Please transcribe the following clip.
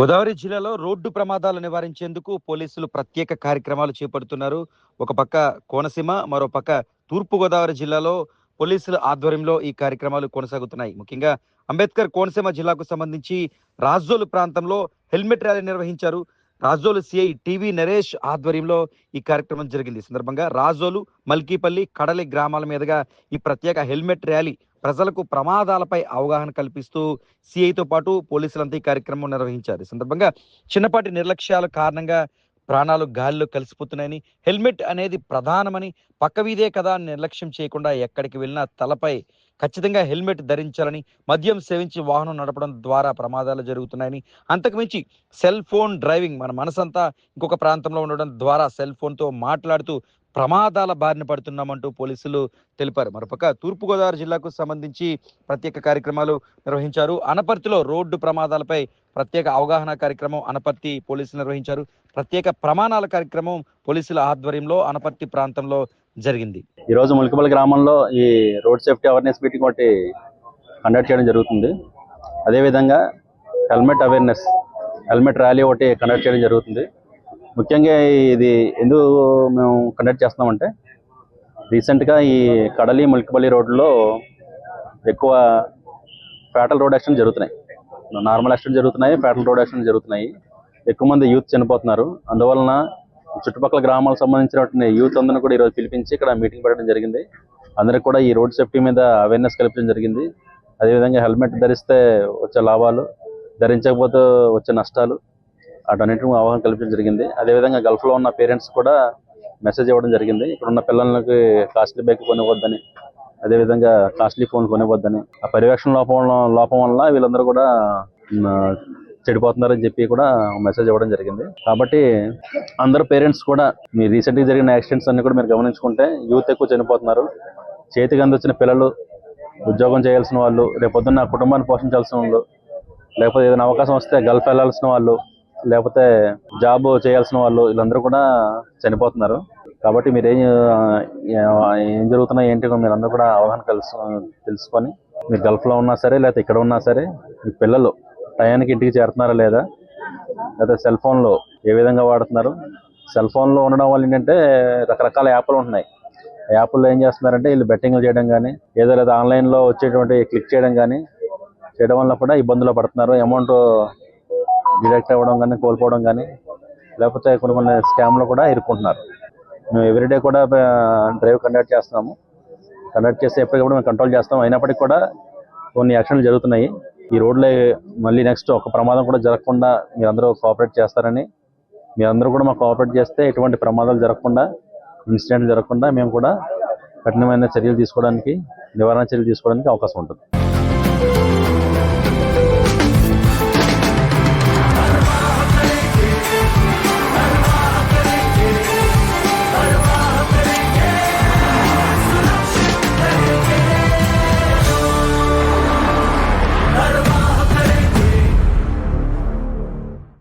గోదావరి జిల్లాలో రోడ్డు ప్రమాదాలు నివారించేందుకు పోలీసులు ప్రత్యేక కార్యక్రమాలు చేపడుతున్నారు. ఒక పక్క కోనసీమ, మరో పక్క తూర్పు గోదావరి జిల్లాలో పోలీసుల ఆధ్వర్యంలో ఈ కార్యక్రమాలు కొనసాగుతున్నాయి. ముఖ్యంగా అంబేద్కర్ కోనసీమ జిల్లాకు సంబంధించి రాజోలు ప్రాంతంలో హెల్మెట్ ర్యాలీ నిర్వహించారు. రాజోలు సిఐ టీవీ నరేష్ ఆధ్వర్యంలో ఈ కార్యక్రమం జరిగింది. ఈ సందర్భంగా రాజోలు, మల్కీపల్లి, కడలి గ్రామాల మీదుగా ఈ ప్రత్యేక హెల్మెట్ ర్యాలీ ప్రజలకు ప్రమాదాలపై అవగాహన కల్పిస్తూ సిఐతో పాటు పోలీసులంతా ఈ కార్యక్రమం నిర్వహించారు. ఈ సందర్భంగా చిన్నపాటి నిర్లక్ష్యాల కారణంగా ప్రాణాలు గాలిలో కలిసిపోతున్నాయని, హెల్మెట్ అనేది ప్రధానమని, పక్క వీధే కదా అని నిర్లక్ష్యం చేయకుండా ఎక్కడికి వెళ్ళినా తలపై ఖచ్చితంగా హెల్మెట్ ధరించాలని, మద్యం సేవించి వాహనం నడపడం ద్వారా ప్రమాదాలు జరుగుతున్నాయని, అంతకుమించి సెల్ ఫోన్ డ్రైవింగ్ మన మనసంతా ఇంకొక ప్రాంతంలో ఉండడం ద్వారా సెల్ ఫోన్తో మాట్లాడుతూ ప్రమాదాల బారిన పడుతున్నామంటూ పోలీసులు తెలిపారు. మరోపక్క తూర్పుగోదావరి జిల్లాకు సంబంధించి ప్రత్యేక కార్యక్రమాలు నిర్వహించారు. అనపర్తిలో రోడ్డు ప్రమాదాలపై ప్రత్యేక అవగాహన కార్యక్రమం అనపర్తి పోలీసులు నిర్వహించారు. ప్రత్యేక ప్రమాణాల కార్యక్రమం పోలీసుల ఆధ్వర్యంలో అనపర్తి ప్రాంతంలో జరిగింది. ఈరోజు ములికపల్లి గ్రామంలో ఈ రోడ్ సేఫ్టీ అవేర్నెస్ మీటింగ్ ఒకటి కండక్ట్ చేయడం జరుగుతుంది. అదేవిధంగా హెల్మెట్ ర్యాలీ ఒకటి కండక్ట్ చేయడం జరుగుతుంది. ముఖ్యంగా ఇది ఎందుకు మేము కండక్ట్ చేస్తున్నామంటే, రీసెంట్గా ఈ కడలి ములికపల్లి రోడ్లో ఎక్కువ ఫ్యాటల్ రోడ్ యాక్సిడెంట్ జరుగుతున్నాయి. నార్మల్ యాక్సిడెంట్ జరుగుతున్నాయి, ఫ్యాటల్ రోడ్ యాక్సిడెంట్ జరుగుతున్నాయి. ఎక్కువ మంది యూత్ చనిపోతున్నారు. అందువలన చుట్టుపక్కల గ్రామాలకు సంబంధించినటువంటి యూత్ అందరినీ కూడా ఈరోజు పిలిపించి ఇక్కడ మీటింగ్ పెట్టడం జరిగింది. అందరికి కూడా ఈ రోడ్ సేఫ్టీ మీద అవేర్నెస్ కల్పించడం జరిగింది. అదేవిధంగా హెల్మెట్ ధరిస్తే వచ్చే లాభాలు, ధరించకపోతే వచ్చే నష్టాలు, అటన్నింటిని అవగాహన కల్పించడం జరిగింది. అదేవిధంగా గల్ఫ్లో ఉన్న పేరెంట్స్ కూడా మెసేజ్ ఇవ్వడం జరిగింది. ఇక్కడ ఉన్న పిల్లలకి కాస్ట్లీ బైక్ కొనివ్వద్దని, అదేవిధంగా కాస్ట్లీ ఫోన్ కొనివ్వద్దని, ఆ పర్యవేక్షణ లోపం వల్ల వీళ్ళందరూ కూడా చెడిపోతున్నారని చెప్పి కూడా మెసేజ్ ఇవ్వడం జరిగింది. కాబట్టి అందరూ పేరెంట్స్ కూడా మీ రీసెంట్గా జరిగిన యాక్సిడెంట్స్ అన్ని కూడా మీరు గమనించుకుంటే యూత్ ఎక్కువ చనిపోతున్నారు. చేతికి అందొచ్చిన పిల్లలు, ఉద్యోగం చేయాల్సిన వాళ్ళు, రేపొద్దున్న కుటుంబాన్ని పోషించాల్సిన వాళ్ళు, లేకపోతే ఏదైనా అవకాశం వస్తే గల్ఫ్ వెళ్ళాల్సిన వాళ్ళు, లేకపోతే జాబ్ చేయాల్సిన వాళ్ళు, వీళ్ళందరూ కూడా చనిపోతున్నారు. కాబట్టి మీరు ఏం జరుగుతున్నా ఏంటి మీరు అందరూ కూడా అవగాహన తెలుసుకొని, మీరు గల్ఫ్లో ఉన్నా సరే లేకపోతే ఇక్కడ ఉన్నా సరే మీ పిల్లలు టయానికి ఇంటికి చేరుతున్నారా లేదా, లేకపోతే సెల్ ఫోన్లో ఏ విధంగా వాడుతున్నారు. సెల్ ఫోన్లో ఉండడం వల్ల ఏంటంటే రకరకాల యాప్లు ఉంటున్నాయి. యాప్ల్లో ఏం చేస్తున్నారంటే వీళ్ళు బెట్టింగ్లు చేయడం కానీ, ఏదో లేదా ఆన్లైన్లో వచ్చేటువంటి క్లిక్ చేయడం కానీ చేయడం వల్ల కూడా ఇబ్బందులు పడుతున్నారు. అమౌంట్ డిడక్ట్ అవ్వడం కానీ, కోల్పోవడం కానీ, లేకపోతే కొన్ని స్కామ్లు కూడా ఇరుక్కుంటున్నారు. మేము ఎవ్రీడే కూడా డ్రైవ్ కండక్ట్ చేస్తున్నాము. కండక్ట్ చేస్తే ఎప్పటికప్పుడు మేము కంట్రోల్ చేస్తాం. అయినప్పటికీ కూడా కొన్ని యాక్షన్లు జరుగుతున్నాయి. ఈ రోడ్లో మళ్ళీ నెక్స్ట్ ఒక ప్రమాదం కూడా జరగకుండా మీరందరూ కోఆపరేట్ చేస్తారని, మీరందరూ కూడా మాకు కోఆపరేట్ చేస్తే ఎటువంటి ప్రమాదాలు జరగకుండా, ఇన్సిడెంట్ జరగకుండా మేము కూడా కఠినమైన చర్యలు తీసుకోవడానికి, నివారణ చర్యలు తీసుకోవడానికి అవకాశం ఉంటుంది.